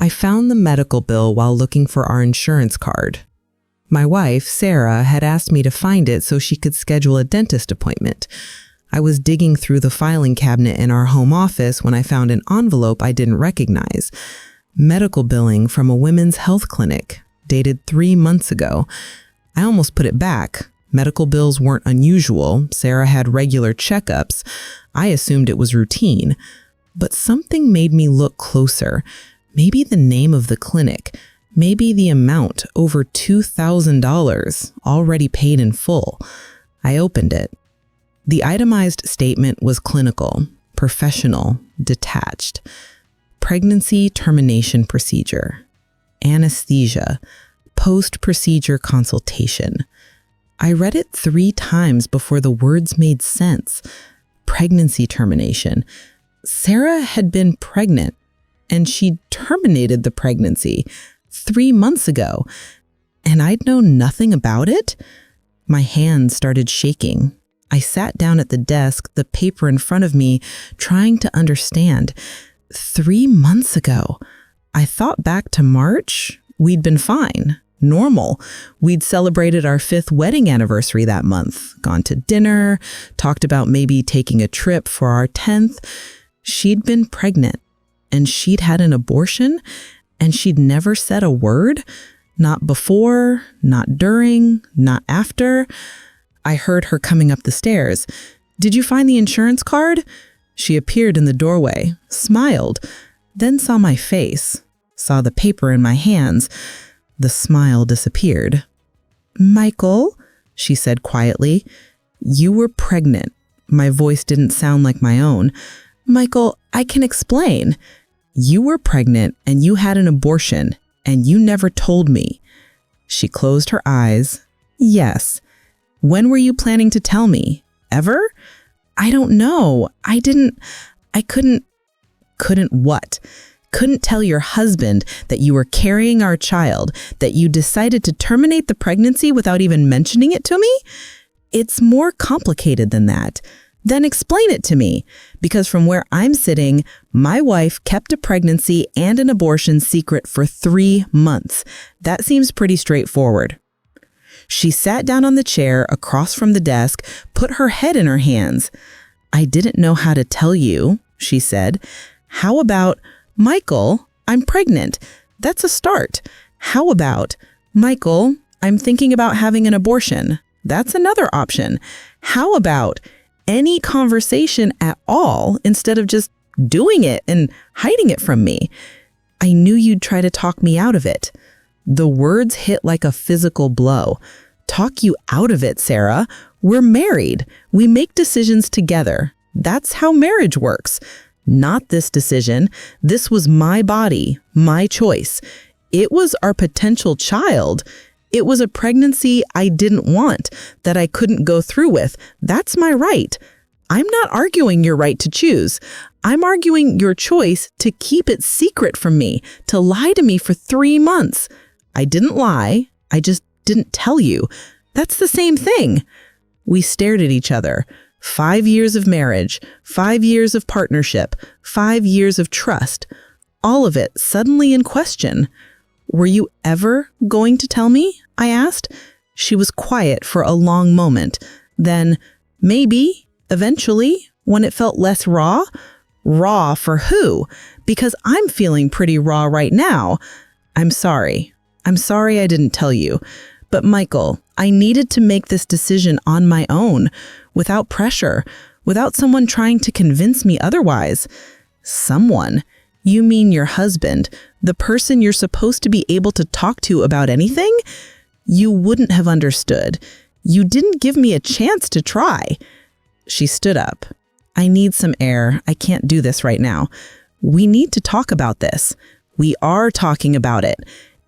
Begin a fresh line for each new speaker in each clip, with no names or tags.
I found the medical bill while looking for our insurance card. My wife, Sarah, had asked me to find it so she could schedule a dentist appointment. I was digging through the filing cabinet in our home office when I found an envelope I didn't recognize. Medical billing from a women's health clinic, dated 3 months ago. I almost put it back. Medical bills weren't unusual. Sarah had regular checkups. I assumed it was routine. But something made me look closer. Maybe the name of the clinic. Maybe the amount, over $2,000, already paid in full. I opened it. The itemized statement was clinical, professional, detached. Pregnancy termination procedure. Anesthesia. Post-procedure consultation. I read it 3 times before the words made sense. Pregnancy termination. Sarah had been pregnant, and she'd terminated the pregnancy 3 months ago, and I'd known nothing about it? My hands started shaking. I sat down at the desk, the paper in front of me, trying to understand. 3 months ago. I thought back to March. We'd been fine. Normal. We'd celebrated our 5th wedding anniversary that month, gone to dinner, talked about maybe taking a trip for our 10th. She'd been pregnant, and she'd had an abortion, and she'd never said a word. Not before, not during, not after. I heard her coming up the stairs. "Did you find the insurance card?" She appeared in the doorway, smiled, then saw my face, saw the paper in my hands. The smile disappeared. "Michael," she said quietly, "you were pregnant." My voice didn't sound like my own. "Michael, I can explain. You were pregnant and you had an abortion and you never told me." She closed her eyes. "Yes. When were you planning to tell me? Ever?" "I don't know. I couldn't." "Couldn't what?" "Couldn't tell your husband that you were carrying our child, that you decided to terminate the pregnancy without even mentioning it to me? It's more complicated than that. Then explain it to me, because from where I'm sitting, my wife kept a pregnancy and an abortion secret for 3 months. That seems pretty straightforward." She sat down on the chair across from the desk, put her head in her hands. "I didn't know how to tell you," she said. "How about, Michael, I'm pregnant. That's a start. How about, Michael, I'm thinking about having an abortion. That's another option. How about any conversation at all instead of just doing it and hiding it from me? I knew you'd try to talk me out of it." The words hit like a physical blow. "Talk you out of it, Sarah. We're married. We make decisions together. That's how marriage works. Not this decision. This was my body, my choice. It was our potential child. It was a pregnancy I didn't want, that I couldn't go through with. That's my right. I'm not arguing your right to choose. I'm arguing your choice to keep it secret from me, to lie to me for 3 months. I didn't lie. I just didn't tell you. That's the same thing." We stared at each other. 5 years of marriage, 5 years of partnership, 5 years of trust. All of it suddenly in question. "Were you ever going to tell me?" I asked. She was quiet for a long moment. Then, "Maybe, eventually, when it felt less raw." "Raw for who? Because I'm feeling pretty raw right now." "I'm sorry. I'm sorry I didn't tell you. But Michael, I needed to make this decision on my own, without pressure, without someone trying to convince me otherwise." "Someone? You mean your husband, the person you're supposed to be able to talk to about anything? You wouldn't have understood. You didn't give me a chance to try." She stood up. "I need some air. I can't do this right now. We need to talk about this. We are talking about it,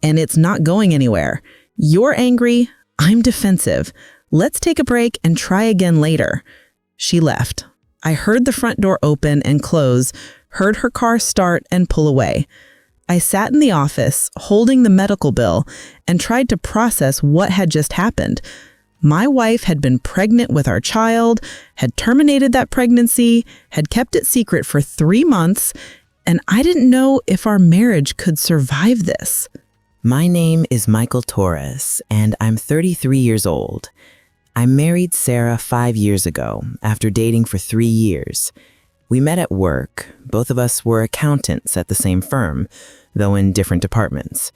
and it's not going anywhere. You're angry. I'm defensive. Let's take a break and try again later." She left. I heard the front door open and close, heard her car start and pull away. I sat in the office, holding the medical bill, and tried to process what had just happened. My wife had been pregnant with our child, had terminated that pregnancy, had kept it secret for 3 months, and I didn't know if our marriage could survive this.
My name is Michael Torres, and I'm 33 years old. I married Sarah 5 years ago after dating for 3 years. We met at work. Both of us were accountants at the same firm, though in different departments.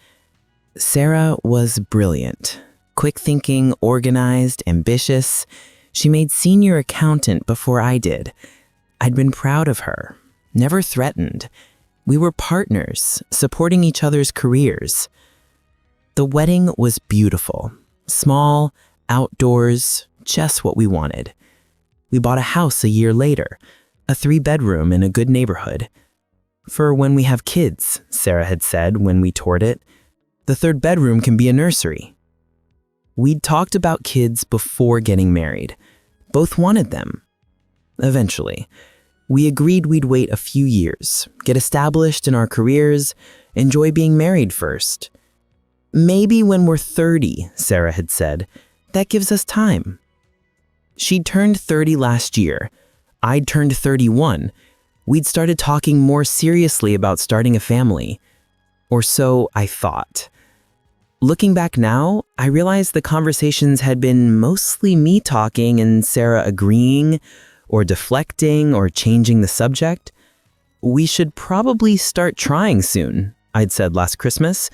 Sarah was brilliant, quick-thinking, organized, ambitious. She made senior accountant before I did. I'd been proud of her, never threatened. We were partners, supporting each other's careers. The wedding was beautiful, small, outdoors, just what we wanted. We bought a house a year later, a 3-bedroom in a good neighborhood. For when we have kids, Sarah had said when we toured it, the 3rd bedroom can be a nursery. We'd talked about kids before getting married. Both wanted them. Eventually, we agreed we'd wait a few years, get established in our careers, enjoy being married first. Maybe when we're 30, Sarah had said, that gives us time. She'd turned 30 last year. I'd turned 31. We'd started talking more seriously about starting a family. Or so I thought. Looking back now, I realized the conversations had been mostly me talking and Sarah agreeing, or deflecting, or changing the subject. We should probably start trying soon, I'd said last Christmas,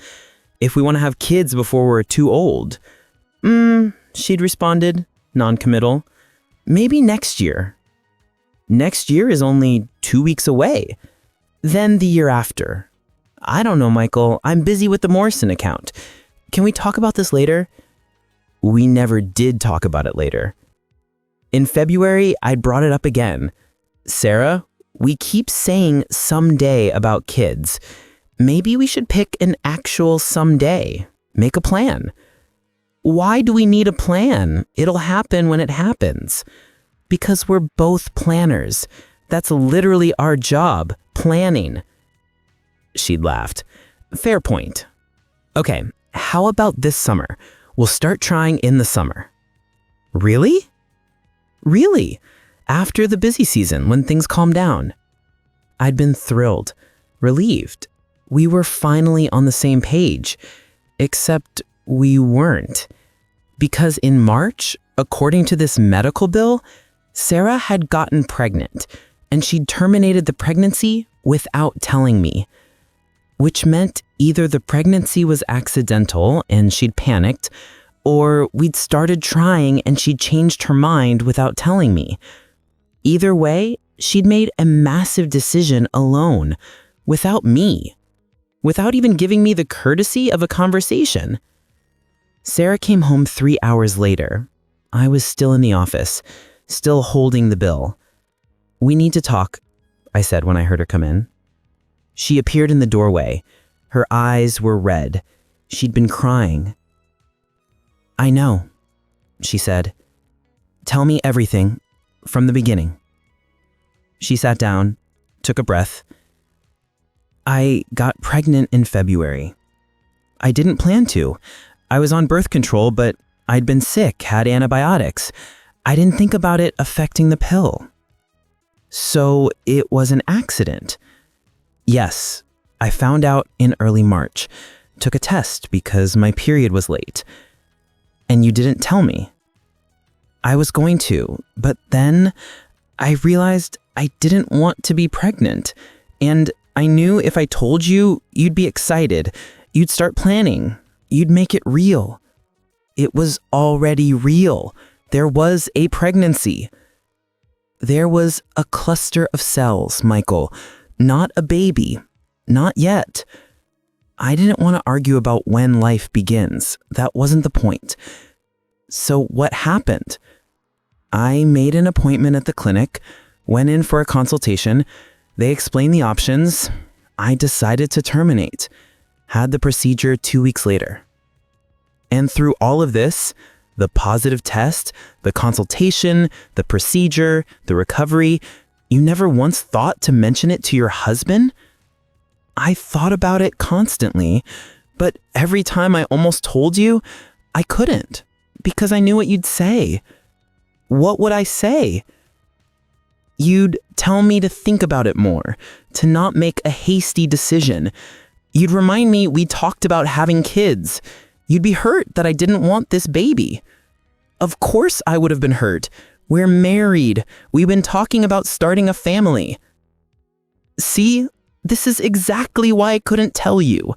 if we want to have kids before we're too old. She'd responded, non-committal. Maybe next year. Next year is only 2 weeks away. Then the year after. I don't know, Michael. I'm busy with the Morrison account. Can we talk about this later? We never did talk about it later. In February, I brought it up again. Sarah, we keep saying someday about kids. Maybe we should pick an actual someday. Make a plan. Why do we need a plan? It'll happen when it happens. Because we're both planners. That's literally our job, planning. She'd laughed. Fair point. Okay, how about this summer? We'll start trying in the summer. Really? Really? After the busy season, when things calm down. I'd been thrilled, relieved. We were finally on the same page. Except we weren't. Because in March, according to this medical bill, Sarah had gotten pregnant, and she'd terminated the pregnancy without telling me. Which meant either the pregnancy was accidental and she'd panicked, or we'd started trying and she'd changed her mind without telling me. Either way, she'd made a massive decision alone, without me, without even giving me the courtesy of a conversation. Sarah came home 3 hours later. I was still in the office, still holding the bill. We need to talk, I said when I heard her come in. She appeared in the doorway. Her eyes were red. She'd been crying. I know, she said. Tell me everything, from the beginning. She sat down, took a breath. I got pregnant in February. I didn't plan to. I was on birth control, but I'd been sick, had antibiotics. I didn't think about it affecting the pill. So it was an accident. Yes, I found out in early March. Took a test because my period was late. And you didn't tell me. I was going to, but then I realized I didn't want to be pregnant. And I knew if I told you, you'd be excited. You'd start planning. You'd make it real. It was already real. There was a pregnancy. There was a cluster of cells, Michael. Not a baby. Not yet. I didn't want to argue about when life begins. That wasn't the point. So what happened? I made an appointment at the clinic, went in for a consultation. They explained the options. I decided to terminate. Had the procedure 2 weeks later. And through all of this, the positive test, the consultation, the procedure, the recovery, you never once thought to mention it to your husband? I thought about it constantly, but every time I almost told you, I couldn't, because I knew what you'd say. What would I say? You'd tell me to think about it more, to not make a hasty decision. You'd remind me we talked about having kids. You'd be hurt that I didn't want this baby. Of course I would have been hurt. We're married. We've been talking about starting a family. See, this is exactly why I couldn't tell you,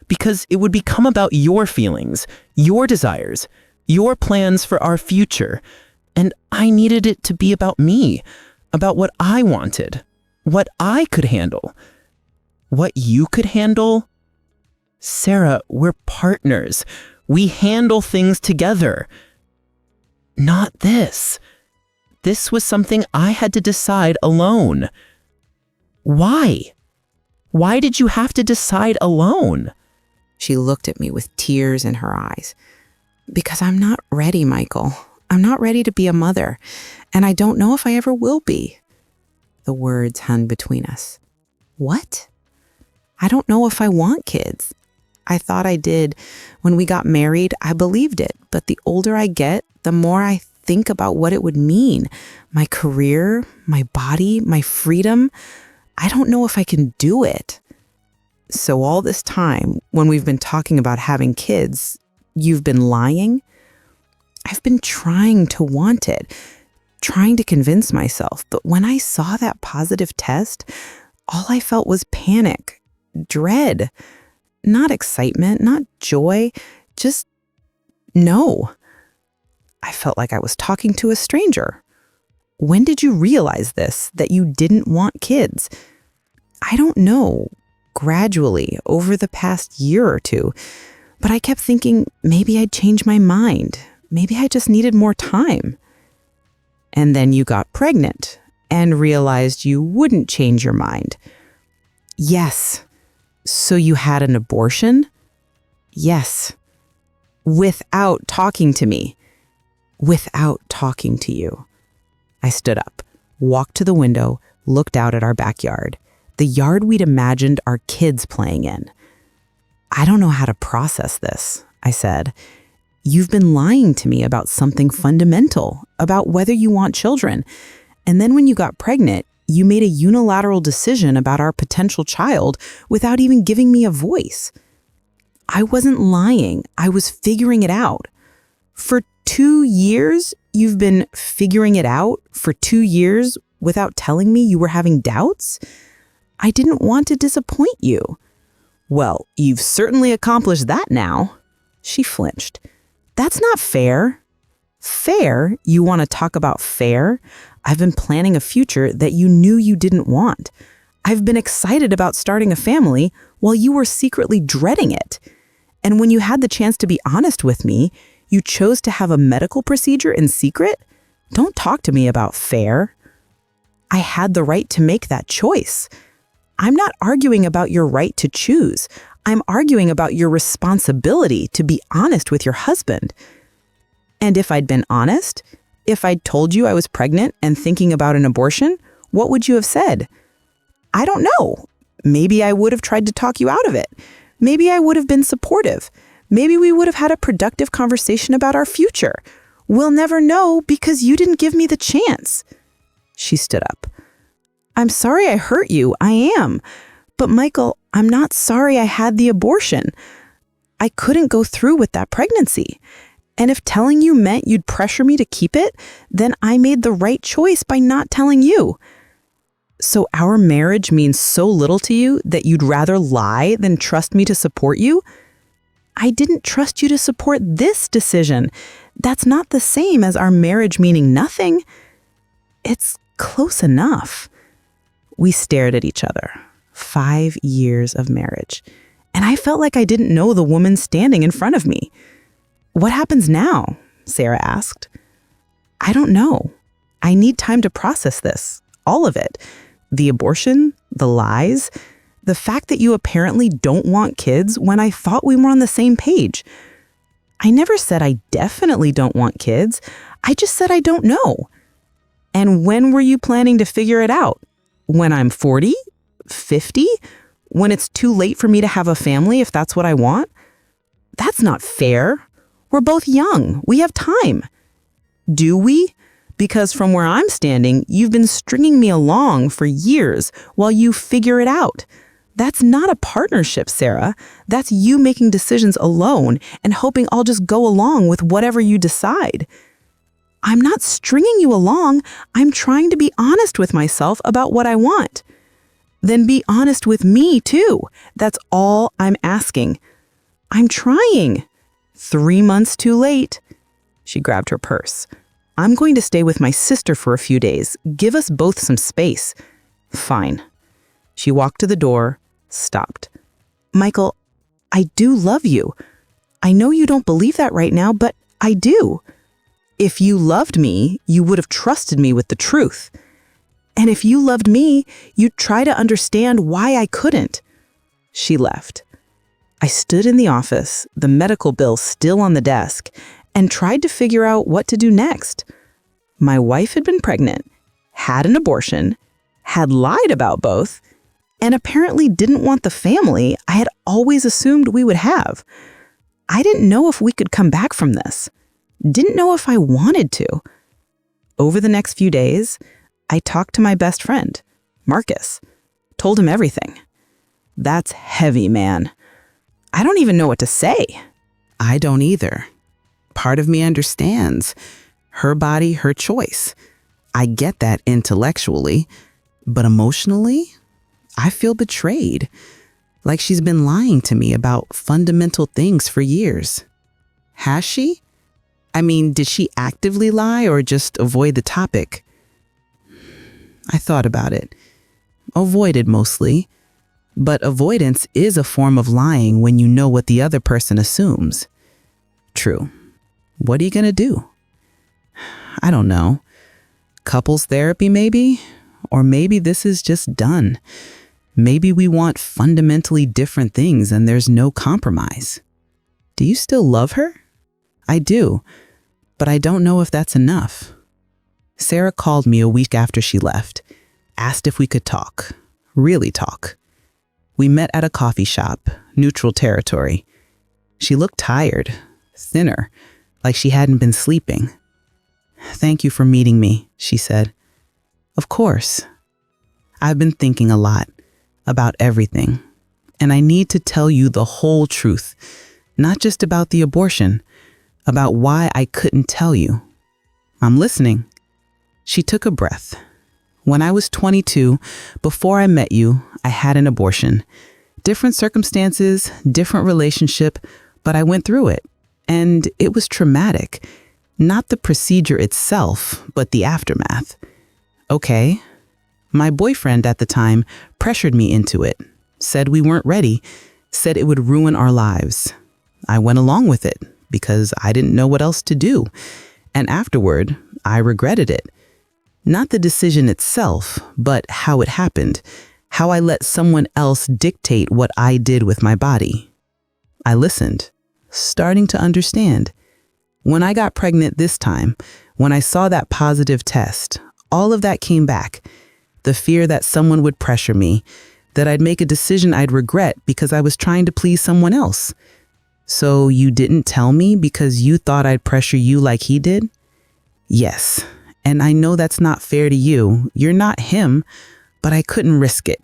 because it would become about your feelings, your desires, your plans for our future. And I needed it to be about me, about what I wanted, what I could handle. What you could handle? Sarah, we're partners. We handle things together. Not this. This was something I had to decide alone. Why? Why did you have to decide alone?
She looked at me with tears in her eyes. Because I'm not ready, Michael. I'm not ready to be a mother, and I don't know if I ever will be. The words hung between us. What? I don't know if I want kids. I thought I did. When we got married, I believed it, but the older I get, the more I think about what it would mean. My career, my body, my freedom. I don't know if I can do it. So all this time, when we've been talking about having kids, you've been lying? I've been trying to want it, trying to convince myself, but when I saw that positive test, all I felt was panic, dread, not excitement, not joy, just no. I felt like I was talking to a stranger. When did you realize this, that you didn't want kids? I don't know, gradually, over the past year or two, but I kept thinking maybe I'd change my mind. Maybe I just needed more time. And then you got pregnant and realized you wouldn't change your mind. Yes. So you had an abortion? Yes. Without talking to me. Without talking to you. I stood up, walked to the window, looked out at our backyard, the yard we'd imagined our kids playing in. I don't know how to process this, I said. You've been lying to me about something fundamental, about whether you want children. And then when you got pregnant, you made a unilateral decision about our potential child without even giving me a voice. I wasn't lying. I was figuring it out. For 2 years, you've been figuring it out for 2 years without telling me you were having doubts? I didn't want to disappoint you. Well, you've certainly accomplished that now. She flinched. That's not fair. Fair? You want to talk about fair? I've been planning a future that you knew you didn't want. I've been excited about starting a family while you were secretly dreading it. And when you had the chance to be honest with me, you chose to have a medical procedure in secret? Don't talk to me about fair. I had the right to make that choice. I'm not arguing about your right to choose. I'm arguing about your responsibility to be honest with your husband. And if I'd been honest, if I'd told you I was pregnant and thinking about an abortion, what would you have said? I don't know. Maybe I would have tried to talk you out of it. Maybe I would have been supportive. Maybe we would have had a productive conversation about our future. We'll never know because you didn't give me the chance. She stood up. I'm sorry I hurt you. I am. But Michael, I'm not sorry I had the abortion. I couldn't go through with that pregnancy. And if telling you meant you'd pressure me to keep it, then I made the right choice by not telling you. So our marriage means so little to you that you'd rather lie than trust me to support you? I didn't trust you to support this decision. That's not the same as our marriage meaning nothing. It's close enough. We stared at each other. 5 years of marriage. And I felt like I didn't know the woman standing in front of me. What happens now? Sarah asked. I don't know. I need time to process this. All of it. The abortion, the lies, the fact that you apparently don't want kids when I thought we were on the same page. I never said I definitely don't want kids. I just said I don't know. And when were you planning to figure it out? When I'm 40? 50? When it's too late for me to have a family if that's what I want? That's not fair. We're both young. We have time. Do we?
Because from where I'm standing, you've been stringing me along for years while you figure it out. That's not a partnership, Sarah. That's you making decisions alone and hoping I'll just go along with whatever you decide. I'm not stringing you along. I'm trying to be honest with myself about what I want. Then be honest with me, too. That's all I'm asking. I'm trying. 3 months too late. She grabbed her purse. I'm going to stay with my sister for a few days. Give us both some space. Fine. She walked to the door, stopped. Michael, I do love you. I know you don't believe that right now, but I do. If you loved me, you would have trusted me with the truth. And if you loved me, you'd try to understand why I couldn't. She left. I stood in the office, the medical bill still on the desk, and tried to figure out what to do next. My wife had been pregnant, had an abortion, had lied about both, and apparently didn't want the family I had always assumed we would have. I didn't know if we could come back from this. Didn't know if I wanted to. Over the next few days, I talked to my best friend, Marcus, told him everything. That's heavy, man. I don't even know what to say.
I don't either. Part of me understands. Her body, her choice. I get that intellectually, but emotionally, I feel betrayed. Like she's been lying to me about fundamental things for years. Has she? I mean, did she actively lie or just avoid the topic? I thought about it. Avoided mostly. But avoidance is a form of lying when you know what the other person assumes. True. What are you gonna do? I don't know. Couples therapy maybe? Or maybe this is just done. Maybe we want fundamentally different things and there's no compromise. Do you still love her? I do, but I don't know if that's enough. Sarah called me a week after she left, asked if we could talk, really talk. We met at a coffee shop, neutral territory. She looked tired, thinner, like she hadn't been sleeping. Thank you for meeting me, she said. Of course. I've been thinking a lot about everything, and I need to tell you the whole truth, not just about the abortion, about why I couldn't tell you. I'm listening. She took a breath. When I was 22, before I met you, I had an abortion. Different circumstances, different relationship, but I went through it. And it was traumatic. Not the procedure itself, but the aftermath. Okay. My boyfriend at the time pressured me into it, said we weren't ready, said it would ruin our lives. I went along with it because I didn't know what else to do. And afterward, I regretted it. Not the decision itself, but how it happened, how I let someone else dictate what I did with my body. I listened, starting to understand. When I got pregnant this time, when I saw that positive test, all of that came back. The fear that someone would pressure me, that I'd make a decision I'd regret because I was trying to please someone else. So you didn't tell me because you thought I'd pressure you like he did? Yes. And I know that's not fair to you. You're not him, but I couldn't risk it.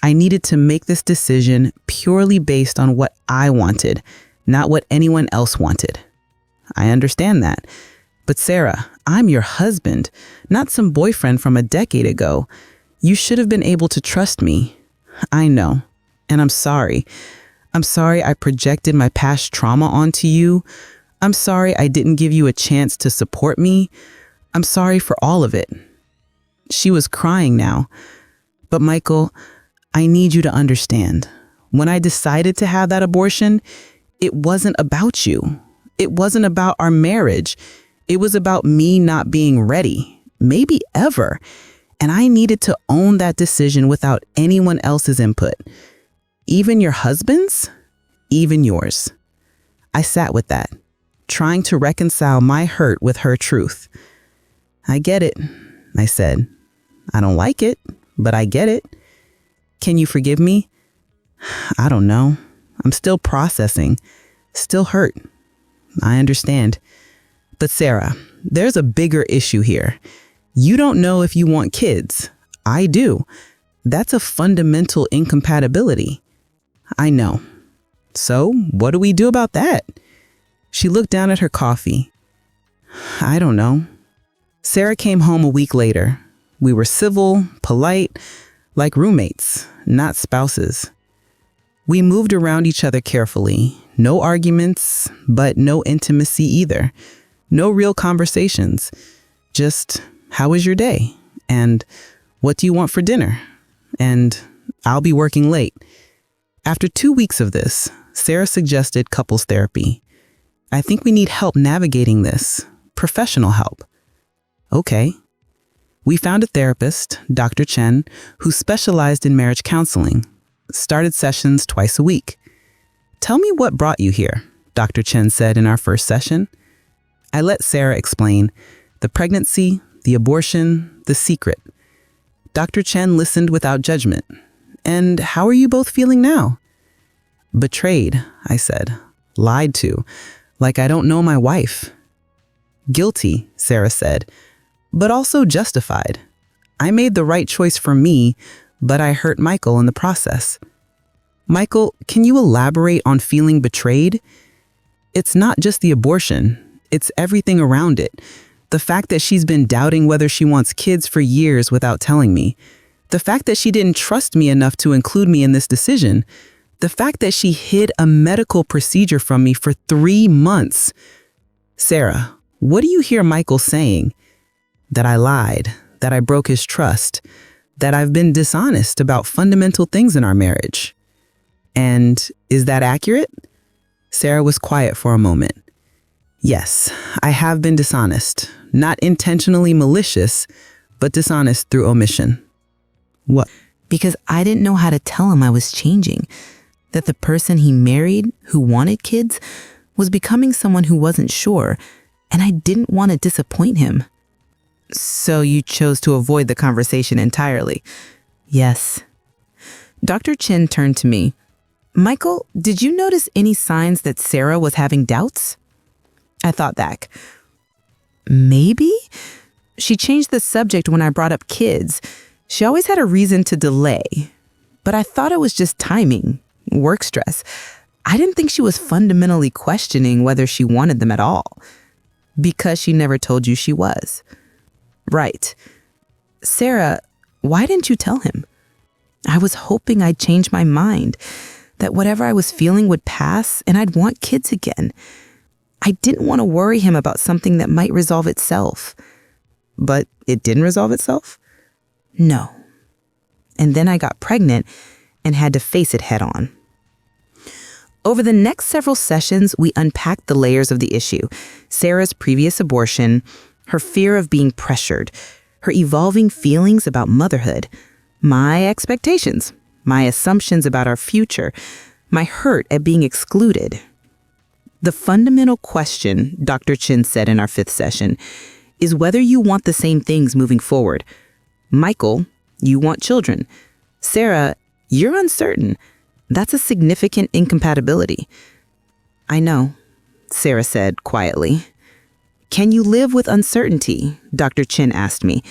I needed to make this decision purely based on what I wanted, not what anyone else wanted. I understand that. But Sarah, I'm your husband, not some boyfriend from a decade ago. You should have been able to trust me. I know. And I'm sorry. I'm sorry I projected my past trauma onto you. I'm sorry I didn't give you a chance to support me. I'm sorry for all of it. She was crying now. But Michael, I need you to understand. When I decided to have that abortion, it wasn't about you. It wasn't about our marriage. It was about me not being ready, maybe ever. And I needed to own that decision without anyone else's input. Even your husband's, even yours. I sat with that, trying to reconcile my hurt with her truth. I get it, I said. I don't like it, but I get it. Can you forgive me? I don't know. I'm still processing, still hurt. I understand.
But Sarah, there's a bigger issue here. You don't know if you want kids. I do. That's a fundamental incompatibility. I know. So what do we do about that? She looked down at her coffee. I don't know. Sarah came home a week later. We were civil, polite, like roommates, not spouses. We moved around each other carefully. No arguments, but no intimacy either. No real conversations. Just, how was your day? And what do you want for dinner? And I'll be working late. After 2 weeks of this, Sarah suggested couples therapy. I think we need help navigating this. Professional help. Okay. We found a therapist, Dr. Chen, who specialized in marriage counseling. Started sessions twice a week. Tell me what brought you here, Dr. Chen said in our first session. I let Sarah explain the pregnancy, the abortion, the secret. Dr. Chen listened without judgment. And how are you both feeling now? Betrayed, I said. Lied to, like I don't know my wife. Guilty, Sarah said, but also justified. I made the right choice for me, but I hurt Michael in the process. Michael, can you elaborate on feeling betrayed? It's not just the abortion. It's everything around it. The fact that she's been doubting whether she wants kids for years without telling me. The fact that she didn't trust me enough to include me in this decision. The fact that she hid a medical procedure from me for 3 months. Sarah, what do you hear Michael saying? That I lied, that I broke his trust, that I've been dishonest about fundamental things in our marriage. And is that accurate? Sarah was quiet for a moment. Yes, I have been dishonest, not intentionally malicious, but dishonest through omission. What?
Because I didn't know how to tell him I was changing, that the person he married, who wanted kids, was becoming someone who wasn't sure, and I didn't want to disappoint him. So you chose to avoid the conversation entirely? Yes. Dr. Chen turned to me. Michael, did you notice any signs that Sarah was having doubts? I thought back. Maybe? She changed the subject when I brought up kids. She always had a reason to delay. But I thought it was just timing, work stress. I didn't think she was fundamentally questioning whether she wanted them at all. Because she never told you she was. Right. Sarah, why didn't you tell him? I was hoping I'd change my mind, that whatever I was feeling would pass and I'd want kids again. I didn't want to worry him about something that might resolve itself. But it didn't resolve itself? No. And then I got pregnant and had to face it head on. Over the next several sessions, we unpacked the layers of the issue. Sarah's previous abortion, her fear of being pressured, her evolving feelings about motherhood, my expectations, my assumptions about our future, my hurt at being excluded. The fundamental question, Dr. Chen said in our 5th session, is whether you want the same things moving forward. Michael, you want children. Sarah, you're uncertain. That's a significant incompatibility. I know, Sarah said quietly. Can you live with uncertainty? Dr. Chen asked me.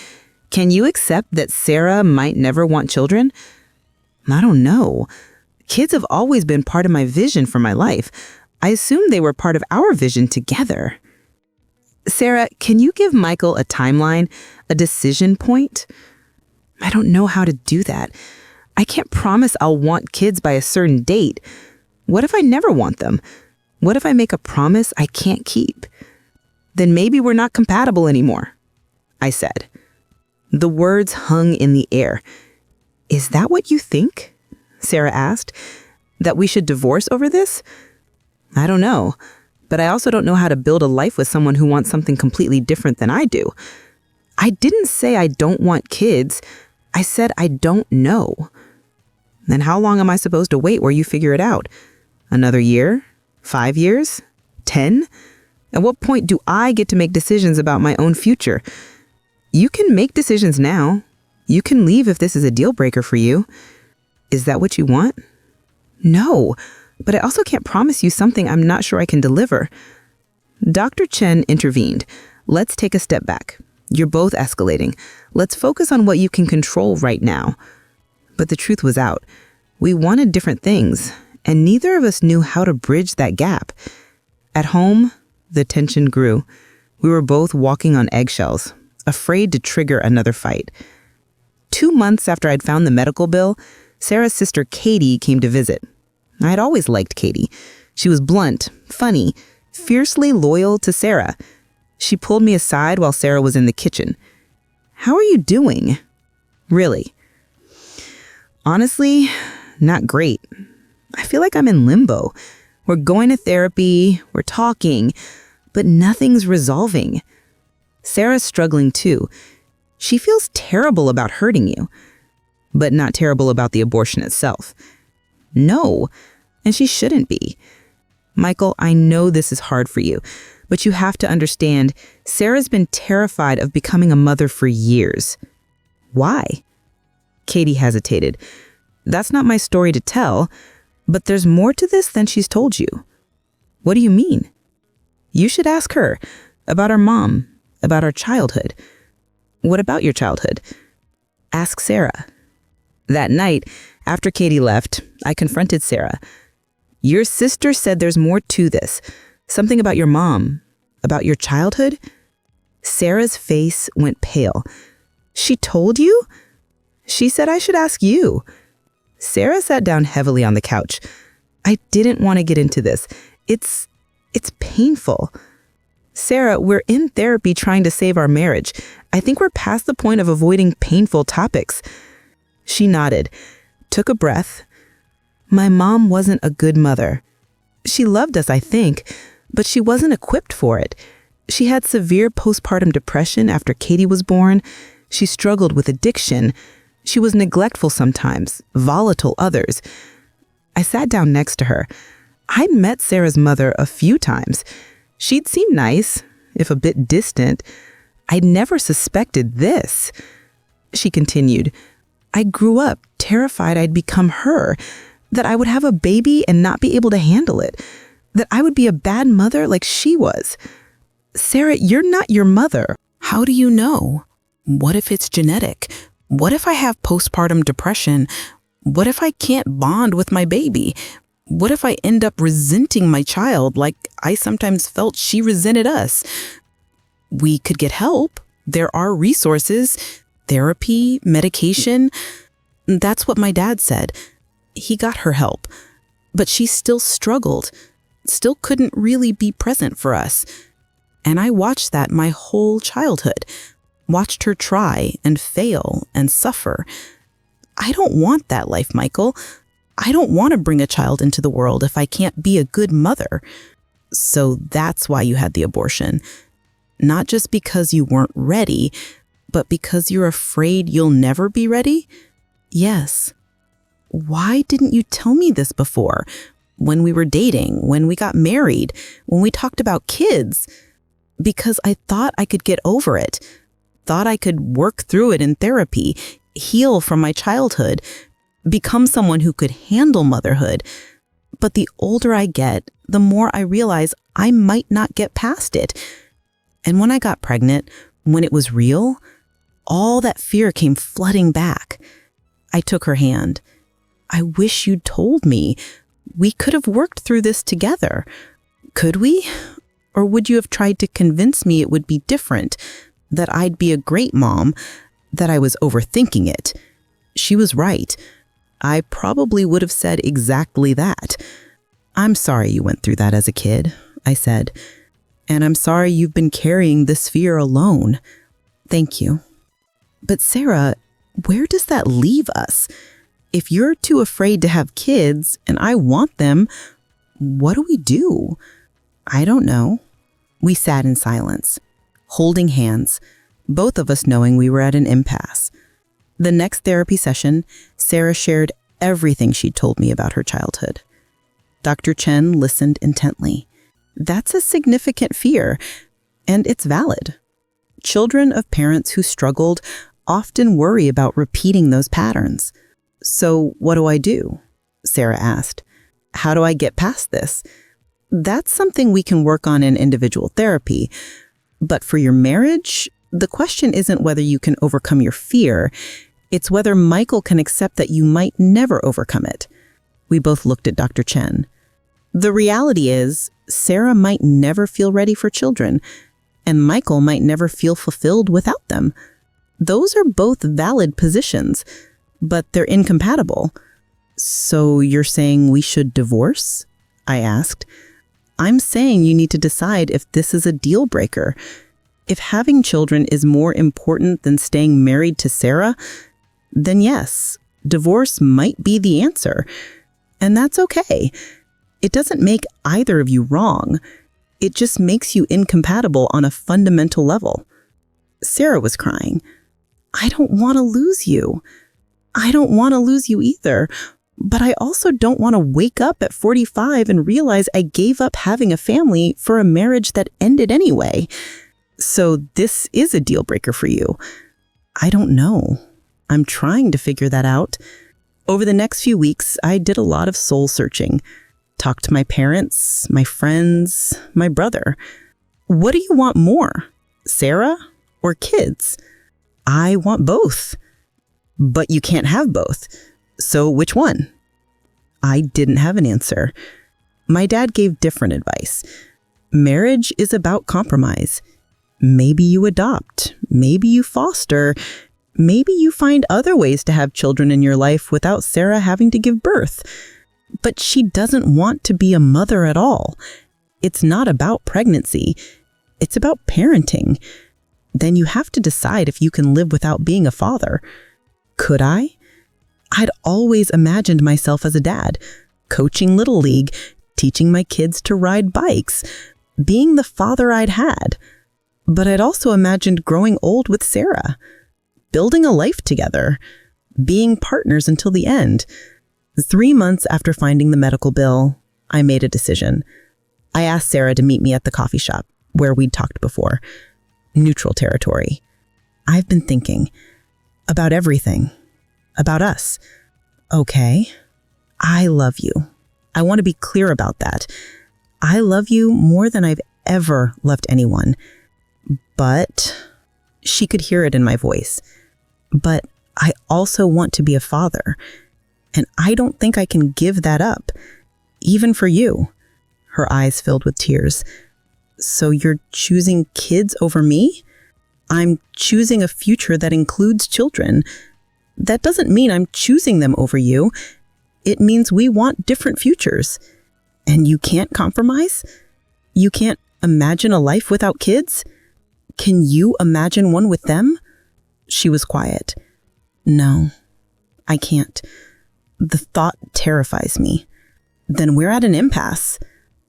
Can you accept that Sarah might never want children? I don't know. Kids have always been part of my vision for my life. I assumed they were part of our vision together. Sarah, can you give Michael a timeline, a decision point? I don't know how to do that. I can't promise I'll want kids by a certain date. What if I never want them? What if I make a promise I can't keep? Then maybe we're not compatible anymore, I said. The words hung in the air. Is that what you think? Sarah asked. That we should divorce over this? I don't know, but I also don't know how to build a life with someone who wants something completely different than I do. I didn't say I don't want kids. I said I don't know. Then how long am I supposed to wait where you figure it out? Another year? 5 years? 10? At what point do I get to make decisions about my own future? You can make decisions now. You can leave if this is a deal breaker for you. Is that what you want? No. But I also can't promise you something I'm not sure I can deliver.
Dr. Chen intervened. Let's take a step back. You're both escalating. Let's focus on what you can control right now. But the truth was out. We wanted different things, and neither of us knew how to bridge that gap. At home, the tension grew. We were both walking on eggshells, afraid to trigger another fight. 2 months after I'd found the medical bill, Sarah's sister Katie came to visit. I'd always liked Katie. She was blunt, funny, fiercely loyal to Sarah. She pulled me aside while Sarah was in the kitchen. "How are you doing?" "Really?" "Honestly, not great. I feel like I'm in limbo. We're going to therapy, we're talking, but nothing's resolving." Sarah's struggling too. She feels terrible about hurting you, but not terrible about the abortion itself. No, and she shouldn't be. Michael, I know this is hard for you, but you have to understand, Sarah's been terrified of becoming a mother for years. Why? Katie hesitated. That's not my story to tell, but there's more to this than she's told you. What do you mean? You should ask her about our mom, about our childhood. What about your childhood? Ask Sarah. That night, after Katie left, I confronted Sarah. Your sister said there's more to this. Something about your mom, about your childhood? Sarah's face went pale. She told you? She said I should ask you. Sarah sat down heavily on the couch. I didn't want to get into this. It's painful. Sarah, we're in therapy trying to save our marriage. I think we're past the point of avoiding painful topics. She nodded, took a breath. My mom wasn't a good mother. She loved us, I think, but she wasn't equipped for it. She had severe postpartum depression after Katie was born. She struggled with addiction. She was neglectful sometimes, volatile others. I sat down next to her. I met Sarah's mother a few times. She'd seem nice, if a bit distant. I'd never suspected this. She continued, I grew up terrified I'd become her, that I would have a baby and not be able to handle it, that I would be a bad mother like she was. Sarah, you're not your mother.
How do you know? What if it's genetic? What if I have postpartum depression? What if I can't bond with my baby? What if I end up resenting my child like I sometimes felt she resented us? We could get help. There are resources, therapy, medication. That's what my dad said. He got her help, but she still struggled, still couldn't really be present for us. And I watched that my whole childhood, watched her try and fail and suffer. I don't want that life, Michael. I don't want to bring a child into the world if I can't be a good mother. So that's why you had the abortion. Not just because you weren't ready, but because you're afraid you'll never be ready? Yes. Why didn't you tell me this before? When we were dating, when we got married, when we talked about kids? Because I thought I could get over it. Thought I could work through it in therapy, heal from my childhood, become someone who could handle motherhood. But the older I get, the more I realize I might not get past it. And when I got pregnant, when it was real, all that fear came flooding back. I took her hand. I wish you'd told me. We could have worked through this together. Could we? Or would you have tried to convince me it would be different, that I'd be a great mom, that I was overthinking it? She was right. I probably would have said exactly that. I'm sorry you went through that as a kid, I said. And I'm sorry you've been carrying this fear alone. Thank you. But Sarah, where does that leave us? If you're too afraid to have kids and I want them, what do we do? I don't know. We sat in silence, holding hands, both of us knowing we were at an impasse. The next therapy session, Sarah shared everything she'd told me about her childhood. Dr. Chen listened intently. That's a significant fear, and it's valid. Children of parents who struggled often worry about repeating those patterns. So what do I do? Sarah asked. How do I get past this?
That's something we can work on in individual therapy. But for your marriage, the question isn't whether you can overcome your fear. It's whether Michael can accept that you might never overcome it. We both looked at Dr. Chen. The reality is, Sarah might never feel ready for children, and Michael might never feel fulfilled without them. Those are both valid positions, but they're incompatible. So you're saying we should divorce? I asked. I'm saying you need to decide if this is a deal breaker. If having children is more important than staying married to Sarah, then yes, divorce might be the answer. And that's okay. It doesn't make either of you wrong. It just makes you incompatible on a fundamental level. Sarah was crying. I don't want to lose you. I don't want to lose you either. But I also don't want to wake up at 45 and realize I gave up having a family for a marriage that ended anyway. So this is a deal breaker for you. I don't know. I'm trying to figure that out. Over the next few weeks, I did a lot of soul searching. Talked to my parents, my friends, my brother. What do you want more, Sarah or kids? I want both. But you can't have both. So which one? I didn't have an answer. My dad gave different advice. Marriage is about compromise. Maybe you adopt. Maybe you foster. Maybe you find other ways to have children in your life without Sarah having to give birth. But she doesn't want to be a mother at all. It's not about pregnancy. It's about parenting. Then you have to decide if you can live without being a father. Could I? I'd always imagined myself as a dad, coaching Little League, teaching my kids to ride bikes, being the father I'd had. But I'd also imagined growing old with Sarah, building a life together, being partners until the end. 3 months after finding the medical bill, I made a decision. I asked Sarah to meet me at the coffee shop where we'd talked before. Neutral territory. I've been thinking about everything. About us. Okay. I love you. I want to be clear about that. I love you more than I've ever loved anyone. But she could hear it in my voice. But I also want to be a father. And I don't think I can give that up, even for you. Her eyes filled with tears. So you're choosing kids over me? I'm choosing a future that includes children. That doesn't mean I'm choosing them over you. It means we want different futures. And you can't compromise? You can't imagine a life without kids? Can you imagine one with them? She was quiet. No, I can't. The thought terrifies me. Then we're at an impasse.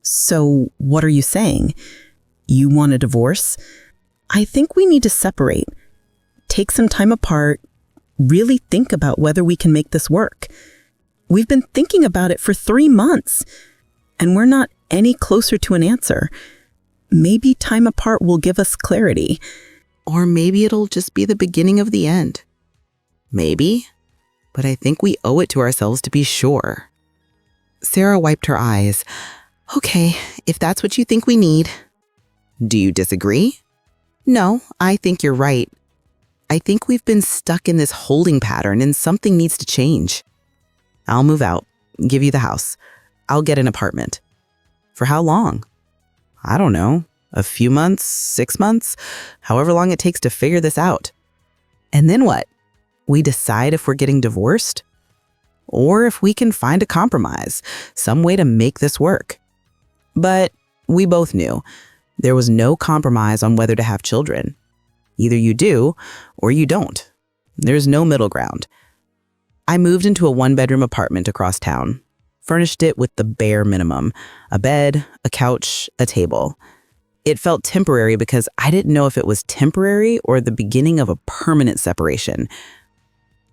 So what are you saying? You want a divorce? I think we need to separate. Take some time apart. Really think about whether we can make this work. We've been thinking about it for 3 months, and we're not any closer to an answer. Maybe time apart will give us clarity.
Or maybe it'll just be the beginning of the end. Maybe, but I think we owe it to ourselves to be sure. Sarah wiped her eyes. Okay, if that's what you think we need. Do you disagree? No, I think you're right. I think we've been stuck in this holding pattern and something needs to change. I'll move out, give you the house. I'll get an apartment. For how long? I don't know. A few months, 6 months, however long it takes to figure this out. And then what? We decide if we're getting divorced? Or if we can find a compromise, some way to make this work. But we both knew there was no compromise on whether to have children. Either you do or you don't. There's no middle ground. I moved into a 1-bedroom apartment across town, furnished it with the bare minimum, a bed, a couch, a table. It felt temporary because I didn't know if it was temporary or the beginning of a permanent separation.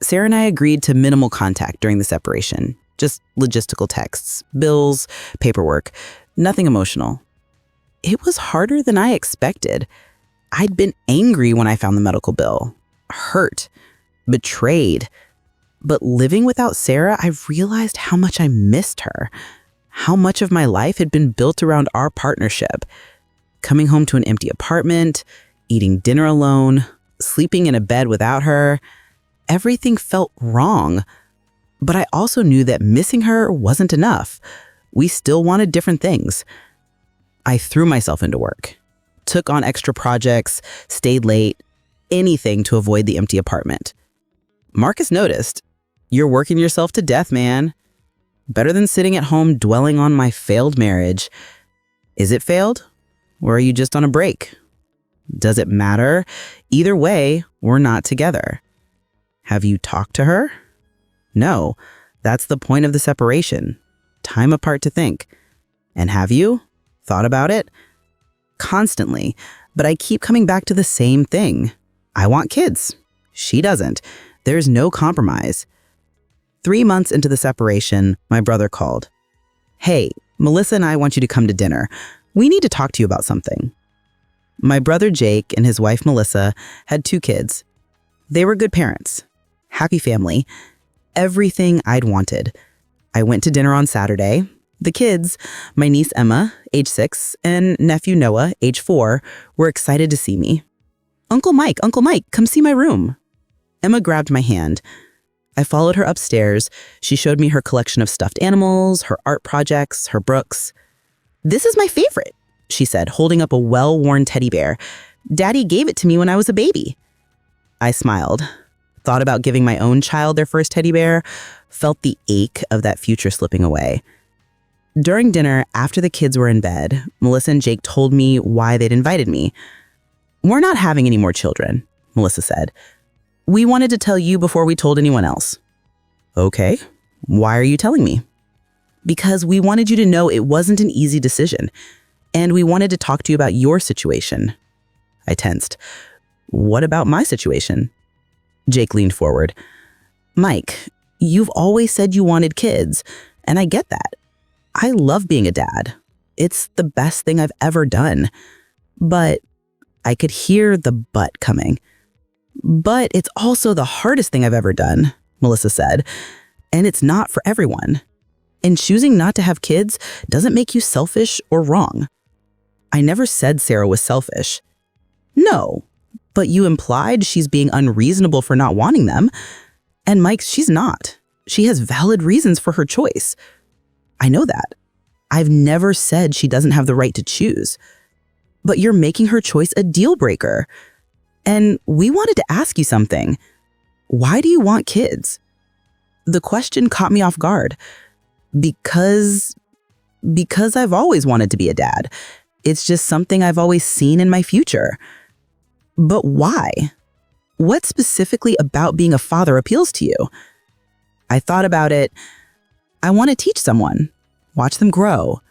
Sarah and I agreed to minimal contact during the separation, just logistical texts, bills, paperwork, nothing emotional. It was harder than I expected. I'd been angry when I found the medical bill, hurt, betrayed. But living without Sarah, I realized how much I missed her,
how much of my life had been built around our partnership. Coming home to an empty apartment, eating dinner alone, sleeping in a bed without her, everything felt wrong. But I also knew that missing her wasn't enough. We still wanted different things. I threw myself into work, took on extra projects, stayed late, anything to avoid the empty apartment. Marcus noticed, "You're working yourself to death, man. Better than sitting at home dwelling on my failed marriage." Is it failed? Or are you just on a break? Does it matter? Either way, we're not together. Have you talked to her? No, that's the point of the separation. Time apart to think. And have you thought about it? Constantly, but I keep coming back to the same thing. I want kids. She doesn't. There's no compromise. 3 months into the separation, my brother called. "Hey, Melissa and I want you to come to dinner. We need to talk to you about something." My brother Jake and his wife Melissa had 2 kids. They were good parents, happy family, everything I'd wanted. I went to dinner on Saturday. The kids, my niece Emma, age 6, and nephew Noah, age 4, were excited to see me. Uncle Mike, come see my room." Emma grabbed my hand. I followed her upstairs. She showed me her collection of stuffed animals, her art projects, her books. "This is my favorite," she said, holding up a well-worn teddy bear. "Daddy gave it to me when I was a baby." I smiled, thought about giving my own child their first teddy bear, felt the ache of that future slipping away. During dinner, after the kids were in bed, Melissa and Jake told me why they'd invited me. "We're not having any more children," Melissa said. "We wanted to tell you before we told anyone else." "Okay, why are you telling me?" "Because we wanted you to know it wasn't an easy decision, and we wanted to talk to you about your situation." I tensed. "What about my situation?" Jake leaned forward. "Mike, you've always said you wanted kids, and I get that. I love being a dad. It's the best thing I've ever done. But," I could hear the but coming. "But it's also the hardest thing I've ever done," Melissa said, "and it's not for everyone. And choosing not to have kids doesn't make you selfish or wrong." I never said Sarah was selfish. "No, but you implied she's being unreasonable for not wanting them. And Mike, she's not. She has valid reasons for her choice. I know that. I've never said she doesn't have the right to choose. But you're making her choice a deal breaker. And we wanted to ask you something. Why do you want kids?" The question caught me off guard. Because I've always wanted to be a dad. It's just something I've always seen in my future. "But why? What specifically about being a father appeals to you?" I thought about it. I want to teach someone, watch them grow,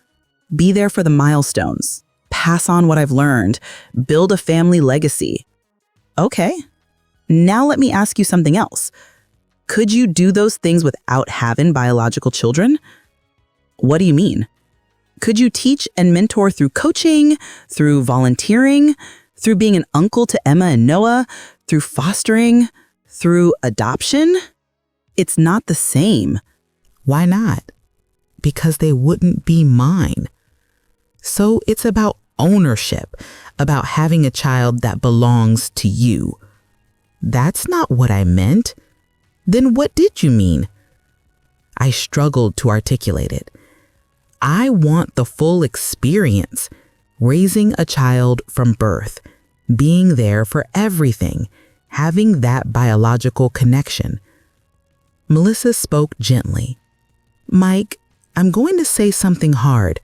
be there for the milestones, pass on what I've learned, build a family legacy. Okay, now let me ask you something else. Could you do those things without having biological children? What do you mean? Could you teach and mentor through coaching, through volunteering, through being an uncle to Emma and Noah, through fostering, through adoption? It's not the same.
Why not? Because they wouldn't be mine. So it's about ownership, about having a child that belongs to you. That's not what I meant. Then what did you mean? I struggled to articulate it. I want the full experience, raising a child from birth, being there for everything, having that biological connection. Melissa spoke gently. Mike, I'm going to say something hard.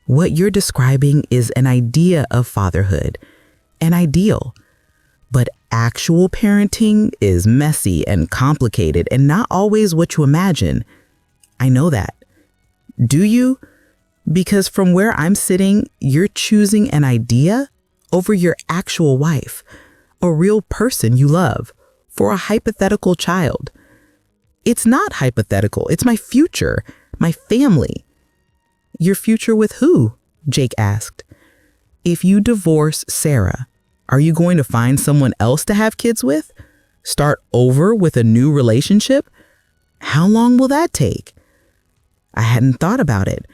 What you're describing is an idea of fatherhood, an ideal. But actual parenting is messy and complicated and not always what you imagine. I know that. Do you? Because from where I'm sitting, you're choosing an idea over your actual wife, a real person you love, for a hypothetical child. It's not hypothetical. It's my future, my family. Your future with who? Jake asked. If you divorce Sarah, are you going to find someone else to have kids with? Start over with a new relationship? How long will that take? I hadn't thought about it.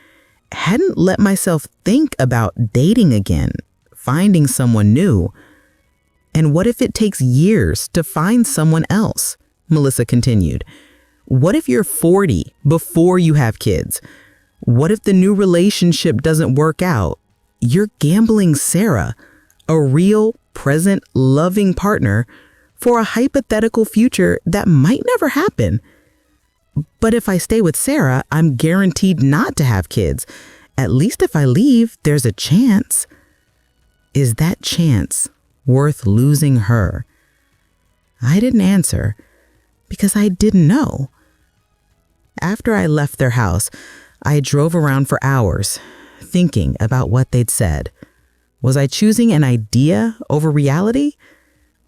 hadn't let myself think about dating again, finding someone new. And what if it takes years to find someone else? Melissa continued. What if you're 40 before you have kids? What if the new relationship doesn't work out? You're gambling Sarah, a real, present, loving partner, for a hypothetical future that might never happen. But if I stay with Sarah, I'm guaranteed not to have kids. At least if I leave, there's a chance. Is that chance worth losing her? I didn't answer because I didn't know. After I left their house, I drove around for hours, thinking about what they'd said. Was I choosing an idea over reality?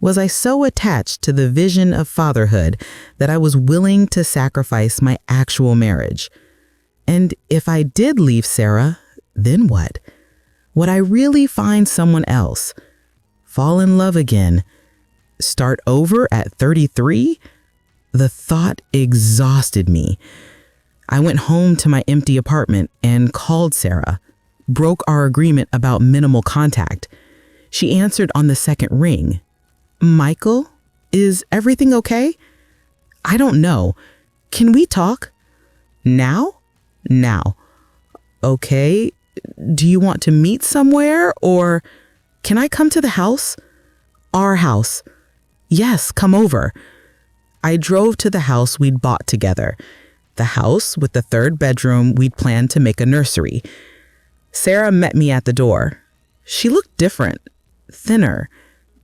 Was I so attached to the vision of fatherhood that I was willing to sacrifice my actual marriage? And if I did leave Sarah, then what? Would I really find someone else? Fall in love again? Start over at 33? The thought exhausted me. I went home to my empty apartment and called Sarah, broke our agreement about minimal contact. She answered on the second ring. Michael, is everything okay? I don't know. Can we talk? Now? Now. Okay. Do you want to meet somewhere, or can I come to the house? Our house. Yes, come over. I drove to the house we'd bought together. The house with the third bedroom we'd planned to make a nursery. Sarah met me at the door. She looked different, thinner,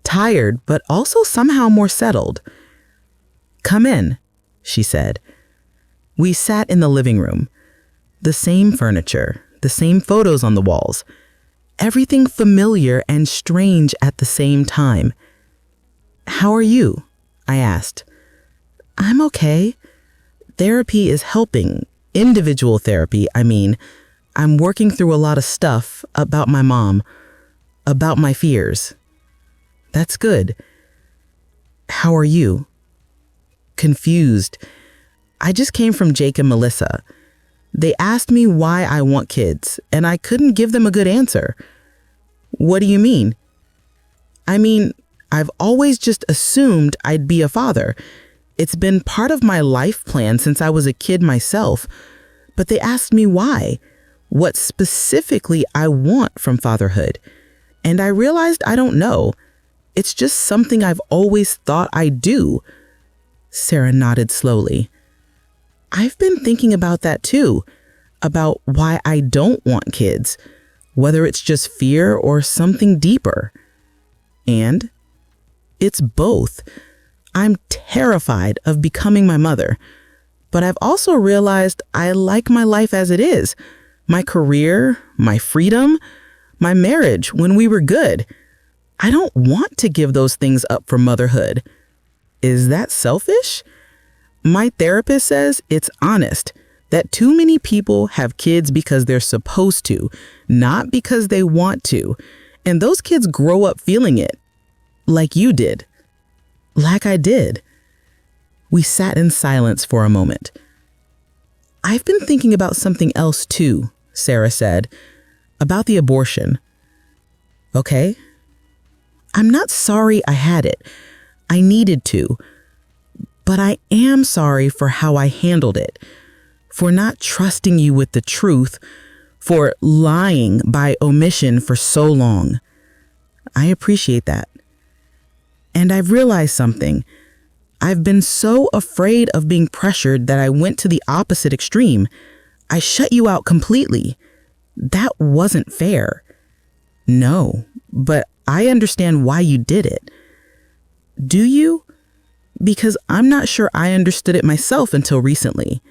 tired, but also somehow more settled. Come in, she said. We sat in the living room. The same furniture, the same photos on the walls. Everything familiar and strange at the same time. How are you? I asked. I'm okay. Therapy is helping. Individual therapy, I mean. I'm working through a lot of stuff about my mom, about my fears. That's good. How are you? Confused. I just came from Jake and Melissa. They asked me why I want kids, and I couldn't give them a good answer. What do you mean? I mean, I've always just assumed I'd be a father. It's been part of my life plan since I was a kid myself. But they asked me why, what specifically I want from fatherhood. And I realized I don't know. It's just something I've always thought I'd do. Sarah nodded slowly. I've been thinking about that too, about why I don't want kids, whether it's just fear or something deeper. And it's both. I'm terrified of becoming my mother, but I've also realized I like my life as it is. My career, my freedom, my marriage when we were good. I don't want to give those things up for motherhood. Is that selfish? My therapist says it's honest, that too many people have kids because they're supposed to, not because they want to. And those kids grow up feeling it, like you did. Like I did. We sat in silence for a moment. I've been thinking about something else too, Sarah said, about the abortion. Okay. I'm not sorry I had it. I needed to. But I am sorry for how I handled it, for not trusting you with the truth, for lying by omission for so long. I appreciate that. And I've realized something. I've been so afraid of being pressured that I went to the opposite extreme. I shut you out completely. That wasn't fair. No, but I understand why you did it. Do you? Because I'm not sure I understood it myself until recently.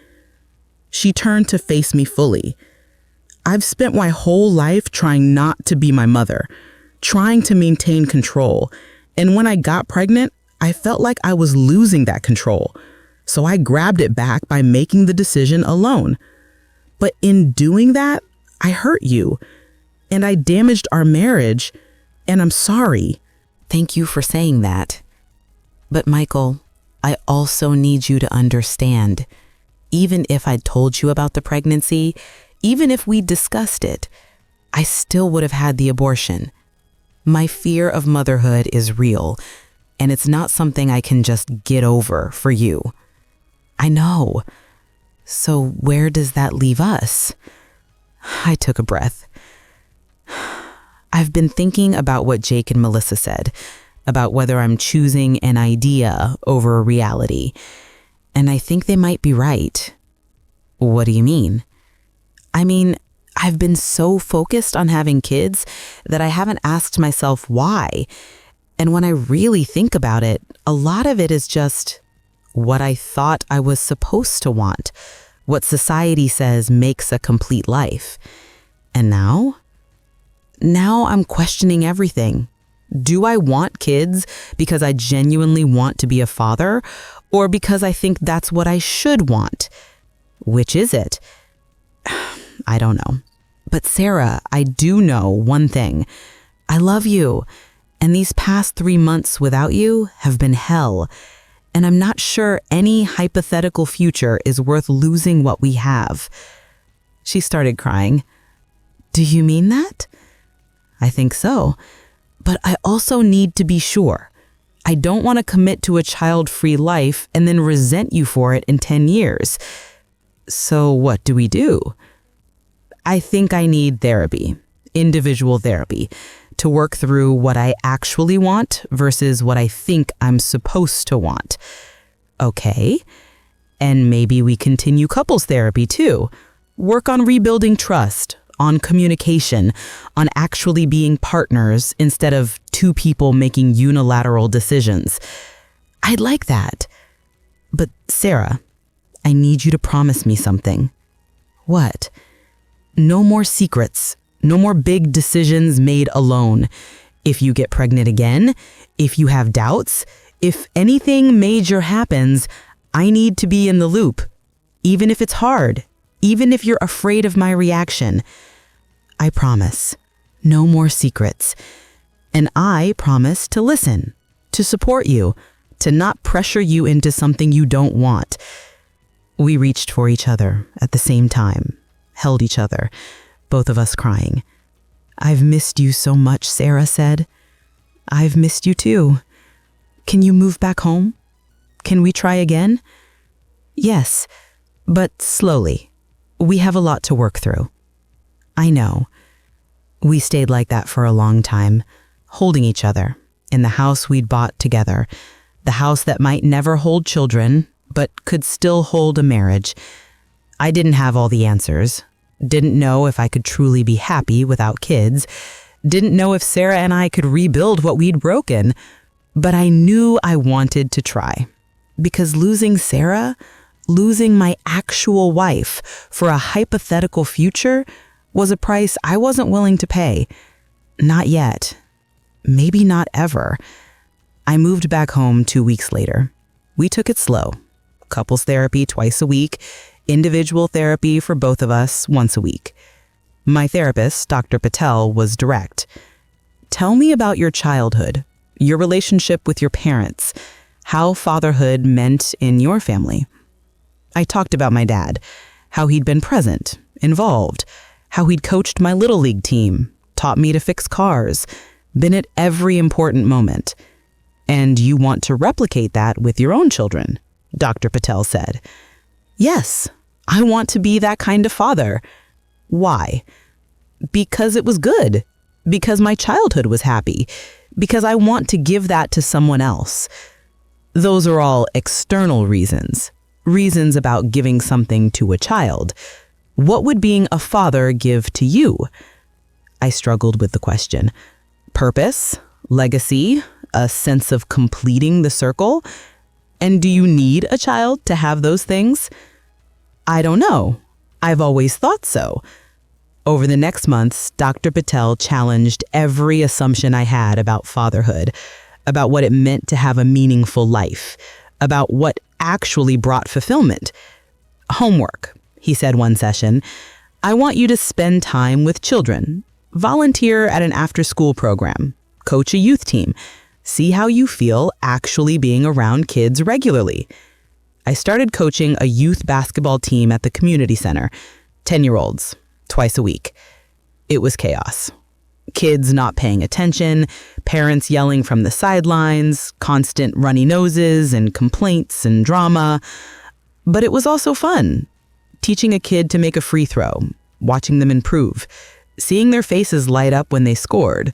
She turned to face me fully. I've spent my whole life trying not to be my mother, trying to maintain control. And when I got pregnant, I felt like I was losing that control. So I grabbed it back by making the decision alone. But in doing that, I hurt you. And I damaged our marriage. And I'm sorry.
Thank you for saying that. But Michael, I also need you to understand, even if I'd told you about the pregnancy, Even if we discussed it, I still would have had the abortion. My fear of motherhood is real, and it's not something I can just get over for you. I know. So where does that leave us? I took a breath. I've been thinking about what Jake and Melissa said, about whether I'm choosing an idea over a reality, and I think they might be right. What do you mean? I mean, I've been so focused on having kids that I haven't asked myself why. And when I really think about it, a lot of it is just what I thought I was supposed to want, what society says makes a complete life. And now I'm questioning everything. Do I want kids because I genuinely want to be a father, or because I think that's what I should want? Which is it? I don't know. But Sarah, I do know one thing. I love you. And these past 3 months without you have been hell. And I'm not sure any hypothetical future is worth losing what we have. She started crying. Do you mean that? I think so. But I also need to be sure. I don't want to commit to a child-free life and then resent you for it in 10 years. So what do we do? I think I need therapy, individual therapy, to work through what I actually want versus what I think I'm supposed to want. Okay. And maybe we continue couples therapy too. Work on rebuilding trust, on communication, on actually being partners instead of two people making unilateral decisions. I'd like that. But Sarah, I need you to promise me something. What? No more secrets. No more big decisions made alone. If you get pregnant again, if you have doubts, if anything major happens, I need to be in the loop. Even if it's hard, even if you're afraid of my reaction. I promise. No more secrets. And I promise to listen, to support you, to not pressure you into something you don't want. We reached for each other at the same time, held each other, both of us crying. I've missed you so much, Sarah said. I've missed you too. Can you move back home? Can we try again? Yes, but slowly. We have a lot to work through. I know. We stayed like that for a long time, holding each other in the house we'd bought together, the house that might never hold children, but could still hold a marriage. I didn't have all the answers, didn't know if I could truly be happy without kids, didn't know if Sarah and I could rebuild what we'd broken, but I knew I wanted to try. Because losing Sarah, losing my actual wife for a hypothetical future, was a price I wasn't willing to pay. Not yet. Maybe not ever. I moved back home 2 weeks later. We took it slow. Couples therapy twice a week, individual therapy for both of us once a week. My therapist, Dr. Patel, was direct. Tell me about your childhood, your relationship with your parents, how fatherhood meant in your family. I talked about my dad, how he'd been present, involved, how he'd coached my Little League team, taught me to fix cars, been at every important moment. And you want to replicate that with your own children, Dr. Patel said. Yes, I want to be that kind of father. Why? Because it was good. Because my childhood was happy. Because I want to give that to someone else. Those are all external reasons. Reasons about giving something to a child. What would being a father give to you? I struggled with the question. Purpose, legacy, a sense of completing the circle? And do you need a child to have those things? I don't know. I've always thought so. Over the next months, Dr. Patel challenged every assumption I had about fatherhood, about what it meant to have a meaningful life, about what actually brought fulfillment. Homework, he said one session. I want you to spend time with children, volunteer at an after-school program, coach a youth team, see how you feel actually being around kids regularly. I started coaching a youth basketball team at the community center, 10-year-olds. twice a week. It was chaos. Kids not paying attention, parents yelling from the sidelines, constant runny noses and complaints and drama. But it was also fun. Teaching a kid to make a free throw, watching them improve, seeing their faces light up when they scored.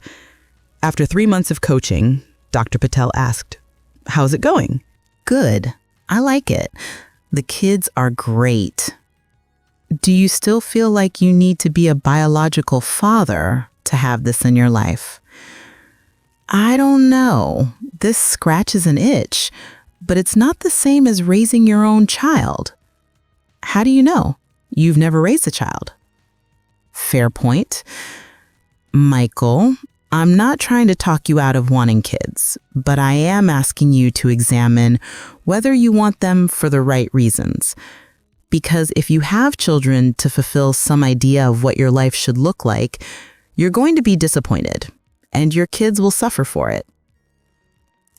After 3 months of coaching, Dr. Patel asked, "How's it going?"
Good. I like it. The kids are great. Do you still feel like you need to be a biological father to have this in your life? I don't know. This scratches an itch, but it's not the same as raising your own child. How do you know? You've never raised a child. Fair point. Michael, I'm not trying to talk you out of wanting kids, but I am asking you to examine whether you want them for the right reasons. Because if you have children to fulfill some idea of what your life should look like, you're going to be disappointed, and your kids will suffer for it.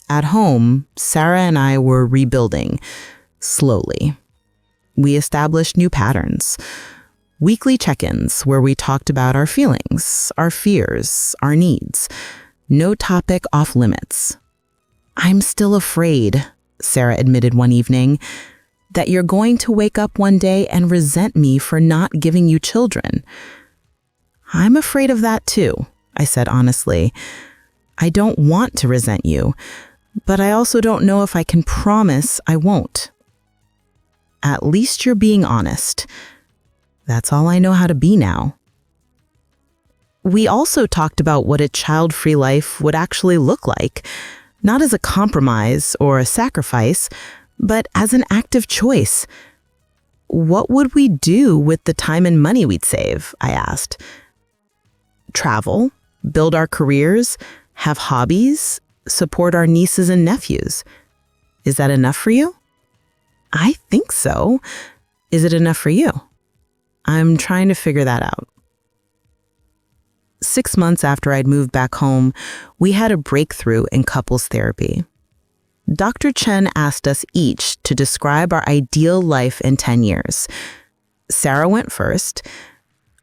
At home, Sarah and I were rebuilding, slowly. We established new patterns. Weekly check-ins where we talked about our feelings, our fears, our needs. No topic off limits. "I'm still afraid," Sarah admitted one evening, "that you're going to wake up one day and resent me for not giving you children." "I'm afraid of that too," I said honestly. "I don't want to resent you, but I also don't know if I can promise I won't." "At least you're being honest. That's all I know how to be now." We also talked about what a child-free life would actually look like, not as a compromise or a sacrifice, but as an active choice. What would we do with the time and money we'd save, I asked. Travel, build our careers, have hobbies, support our nieces and nephews. Is that enough for you? I think so. Is it enough for you? I'm trying to figure that out. 6 months after I'd moved back home, we had a breakthrough in couples therapy. Dr. Chen asked us each to describe our ideal life in 10 years. Sarah went first.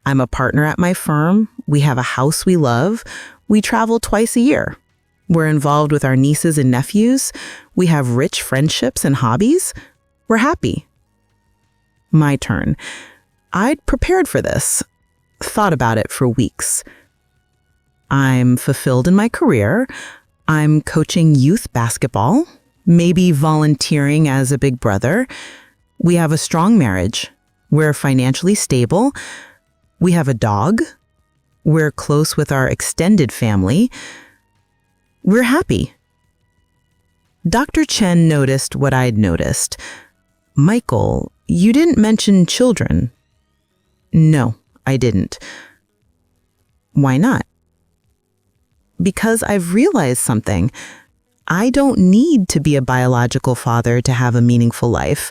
"I'm a partner at my firm. We have a house we love. We travel twice a year. We're involved with our nieces and nephews. We have rich friendships and hobbies. We're happy." My turn. I'd prepared for this, thought about it for weeks. I'm fulfilled in my career. I'm coaching youth basketball, maybe volunteering as a big brother. We have a strong marriage. We're financially stable. We have a dog. We're close with our extended family. We're happy. Dr. Chen noticed what I'd noticed. "Michael, you didn't mention children." "No, I didn't." "Why not?" "Because I've realized something. I don't need to be a biological father to have a meaningful life.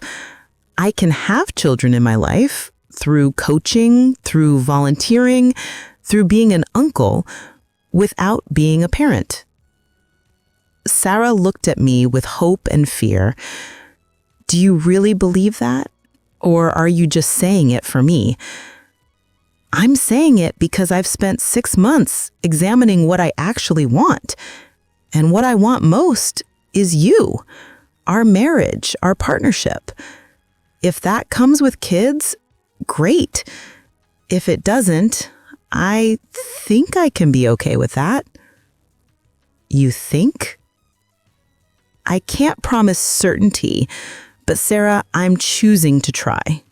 I can have children in my life through coaching, through volunteering, through being an uncle, without being a parent." Sarah looked at me with hope and fear. "Do you really believe that? Or are you just saying it for me?" "I'm saying it because I've spent 6 months examining what I actually want. And what I want most is you, our marriage, our partnership. If that comes with kids, great. If it doesn't, I think I can be okay with that." "You think?" "I can't promise certainty, but Sarah, I'm choosing to try.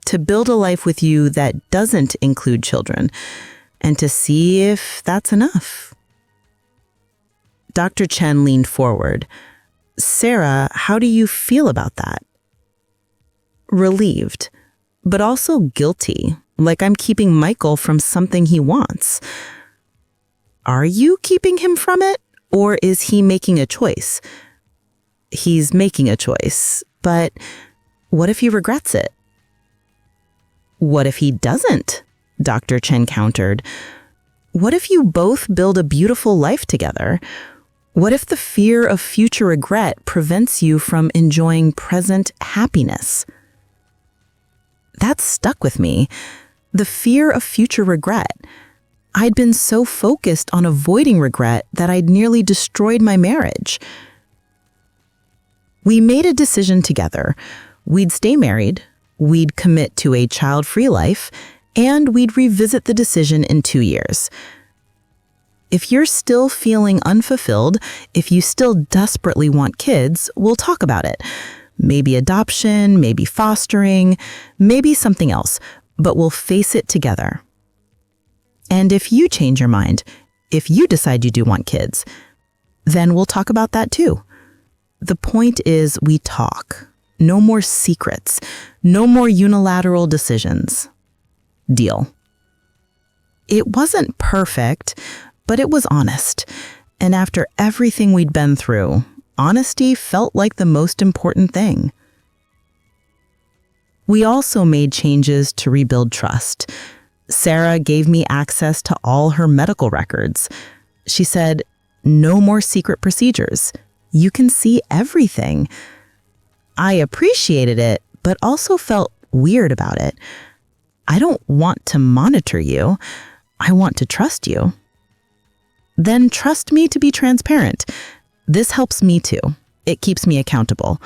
To build a life with you that doesn't include children, and to see if that's enough." Dr. Chen leaned forward. "Sarah, how do you feel about that?" Relieved, but also guilty, like I'm keeping Michael from something he wants. Are you keeping him from it, or is he making a choice? He's making a choice, but what if he regrets it? What if he doesn't? Dr. Chen countered. What if you both build a beautiful life together? What if the fear of future regret prevents you from enjoying present happiness? That stuck with me.
The fear of future regret. I'd been so focused on avoiding regret that I'd nearly destroyed my marriage. We made a decision together. We'd stay married, we'd commit to a child-free life, and we'd revisit the decision in 2 years. If you're still feeling unfulfilled, if you still desperately want kids, we'll talk about it. Maybe adoption, maybe fostering, maybe something else, but we'll face it together. And if you change your mind, if you decide you do want kids, then we'll talk about that too. The point is we talk. No more secrets. No more unilateral decisions. Deal. It wasn't perfect, but it was honest. And after everything we'd been through, honesty felt like the most important thing. We also made changes to rebuild trust. Sarah gave me access to all her medical records. She said, "No more secret procedures. You can see everything." I appreciated it, but also felt weird about it. I don't want to monitor you. I want to trust you. Then trust me to be transparent. This helps me too. It keeps me accountable.